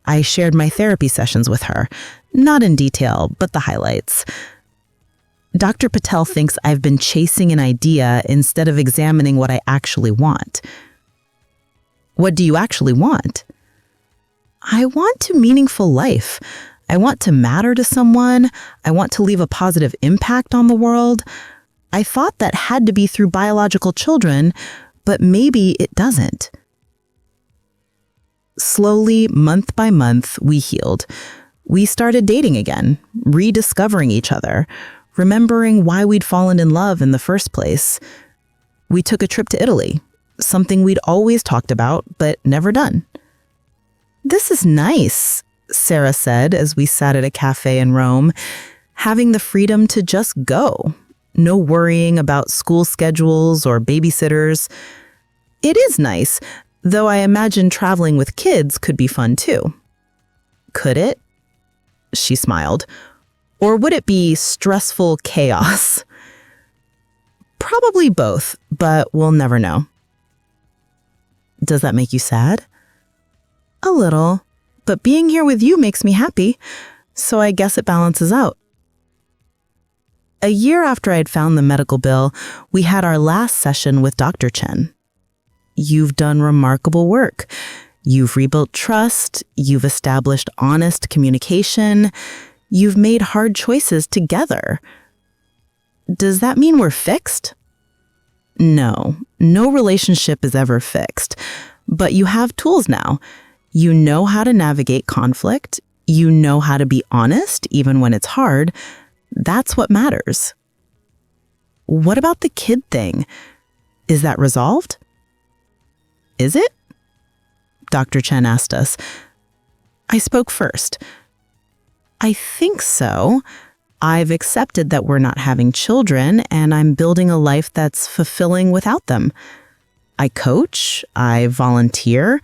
I shared my therapy sessions with her, not in detail, but the highlights. Dr. Patel thinks I've been chasing an idea instead of examining what I actually want. What do you actually want? I want a meaningful life. I want to matter to someone. I want to leave a positive impact on the world. I thought that had to be through biological children, but maybe it doesn't. Slowly, month by month, we healed. We started dating again, rediscovering each other, remembering why we'd fallen in love in the first place. We took a trip to Italy, something we'd always talked about, but never done. "This is nice," Sarah said as we sat at a cafe in Rome, having the freedom to just go. No worrying about school schedules or babysitters. It is nice, though I imagine traveling with kids could be fun too. Could it? She smiled. Or would it be stressful chaos? Probably both, but we'll never know. Does that make you sad? A little, but being here with you makes me happy, so I guess it balances out. A year after I'd found the medical bill, we had our last session with Dr. Chen. "You've done remarkable work. You've rebuilt trust. You've established honest communication. You've made hard choices together. Does that mean we're fixed?" No relationship is ever fixed. But you have tools now. You know how to navigate conflict. You know how to be honest, even when it's hard. That's what matters. What about the kid thing? Is that resolved? Is it? Dr. Chen asked us. I spoke first. I think so. I've accepted that we're not having children, and I'm building a life that's fulfilling without them. I coach, I volunteer,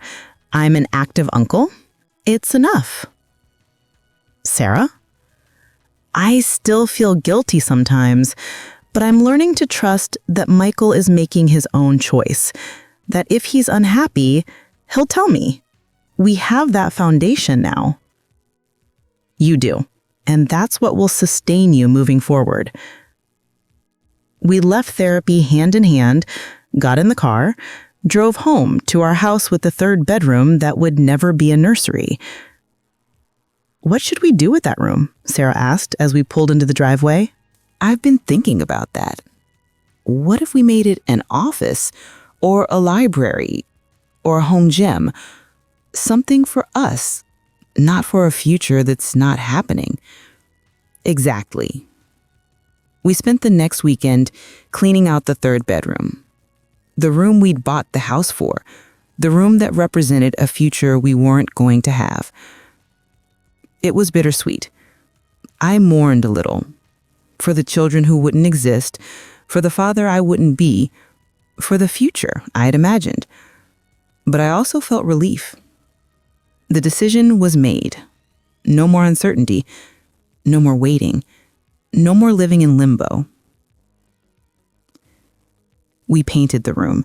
I'm an active uncle. It's enough. Sarah? I still feel guilty sometimes, but I'm learning to trust that Michael is making his own choice, that if he's unhappy, he'll tell me. We have that foundation now. You do, and that's what will sustain you moving forward. We left therapy hand in hand, got in the car, drove home to our house with the third bedroom that would never be a nursery. What should we do with that room? Sarah asked as we pulled into the driveway.
I've been thinking about that. What if we made it an office or a library or a home gym? Something for us, not for a future that's not happening. Exactly. We spent the next weekend cleaning out the third bedroom. The room we'd bought the house for. The room that represented a future we weren't going to have. It was bittersweet. I mourned a little. For the children who wouldn't exist, for the father I wouldn't be, for the future I had imagined. But I also felt relief. The decision was made. No more uncertainty.
No more waiting. No more living in limbo. We painted the room,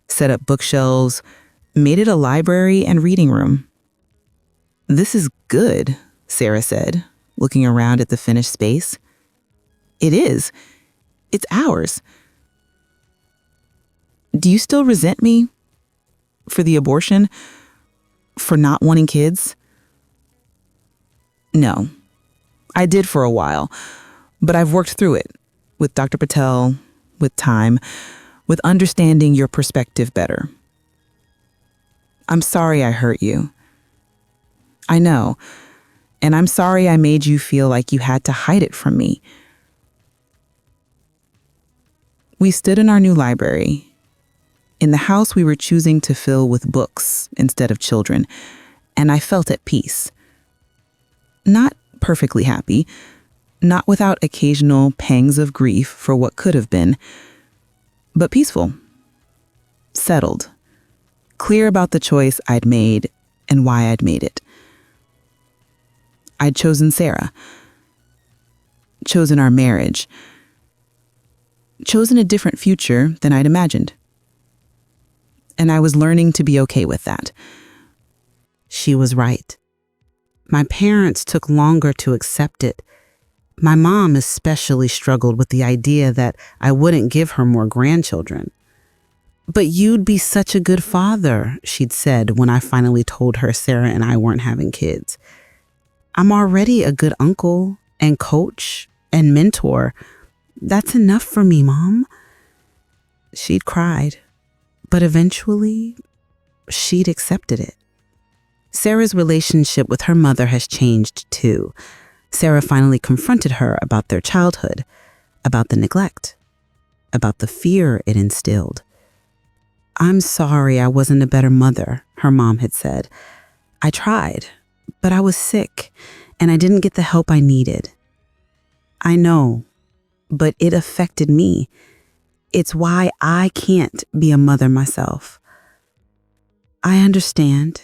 set up bookshelves, made it a library and reading room. "This is good," Sarah said, looking around at the finished space. "It is. It's ours." "Do you still resent me? For the abortion? For not wanting kids?" "No. I did for a while, but I've worked through it with Dr. Patel, with time, with understanding your perspective better. I'm sorry I hurt you. I know, and I'm sorry I made you feel like you had to hide it from me." We stood in our new library, in the house we were choosing to fill with books instead of children, and I felt at peace. Not perfectly happy, not without occasional pangs of grief for what could have been, but peaceful, settled, clear about the choice I'd made and why I'd made it. I'd chosen Sarah, chosen our marriage, chosen a different future than I'd imagined. And I was learning to be okay with that.
She was right. My parents took longer to accept it. My mom especially struggled with the idea that I wouldn't give her more grandchildren. "But you'd be such a good father," she'd said when I finally told her Sarah and I weren't having kids. "I'm already a good uncle and coach and mentor. That's enough for me, Mom." She'd cried, but eventually she'd accepted it. Sarah's relationship with her mother has changed too. Sarah finally confronted her about their childhood, about the neglect, about the fear it instilled. "I'm sorry I wasn't a better mother," her mom had said. "I tried, but I was sick and I didn't get the help I needed. I know, but it affected me. It's why I can't be a mother myself. I understand,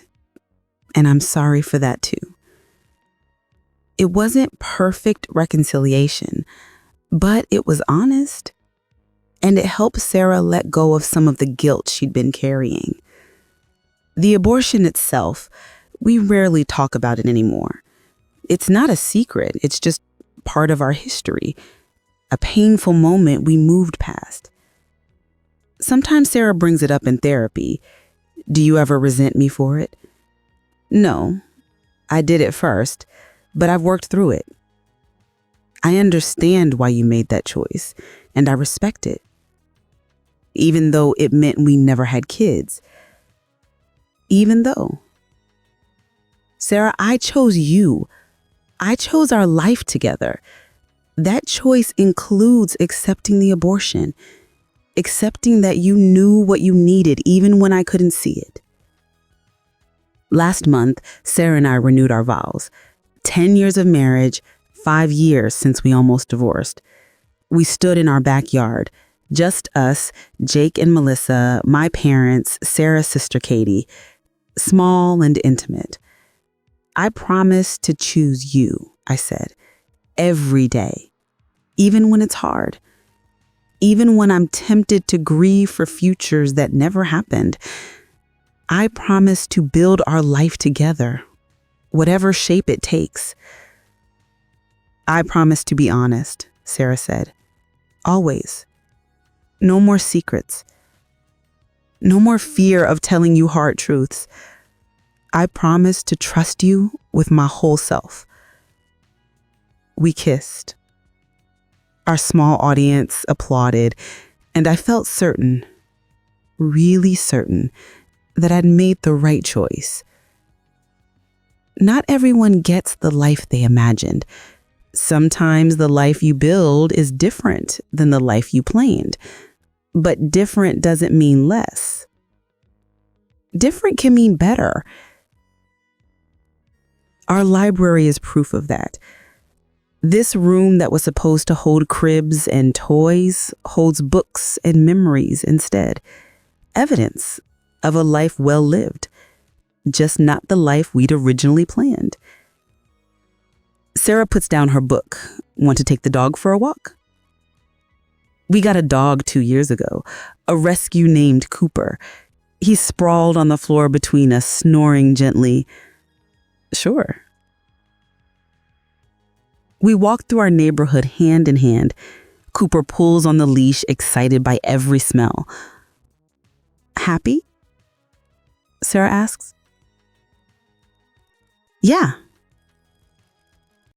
and I'm sorry for that too." It wasn't perfect reconciliation, but it was honest, and it helped Sarah let go of some of the guilt she'd been carrying. The abortion itself, we rarely talk about it anymore. It's not a secret, it's just part of our history, a painful moment we moved past. Sometimes Sarah brings it up in therapy. "Do you ever resent me for it?" "No, I did it first, but I've worked through it. I understand why you made that choice, and I respect it. Even though it meant we never had kids. Even though. Sarah, I chose you. I chose our life together. That choice includes accepting the abortion, accepting that you knew what you needed even when I couldn't see it." Last month, Sarah and I renewed our vows. 10 years of marriage, 5 years since we almost divorced. We stood in our backyard, just us, Jake and Melissa, my parents, Sarah's sister Katie, small and intimate. "I promise to choose you," I said, "every day, even when it's hard, even when I'm tempted to grieve for futures that never happened. I promise to build our life together, whatever shape it takes." "I promise to be honest," Sarah said. "Always. No more secrets. No more fear of telling you hard truths. I promise to trust you with my whole self." We kissed. Our small audience applauded, and I felt certain, really certain, that I'd made the right choice. Not everyone gets the life they imagined. Sometimes the life you build is different than the life you planned, but different doesn't mean less. Different can mean better. Our library is proof of that. This room that was supposed to hold cribs and toys holds books and memories instead. Evidence of a life well lived, just not the life we'd originally planned.
Sarah puts down her book. Want to take the dog for a walk? We got a dog 2 years ago, a rescue named Cooper. He sprawled on the floor between us, snoring gently. Sure. We walk through our neighborhood hand in hand. Cooper pulls on the leash, excited by every smell. Happy? Sarah asks. Yeah,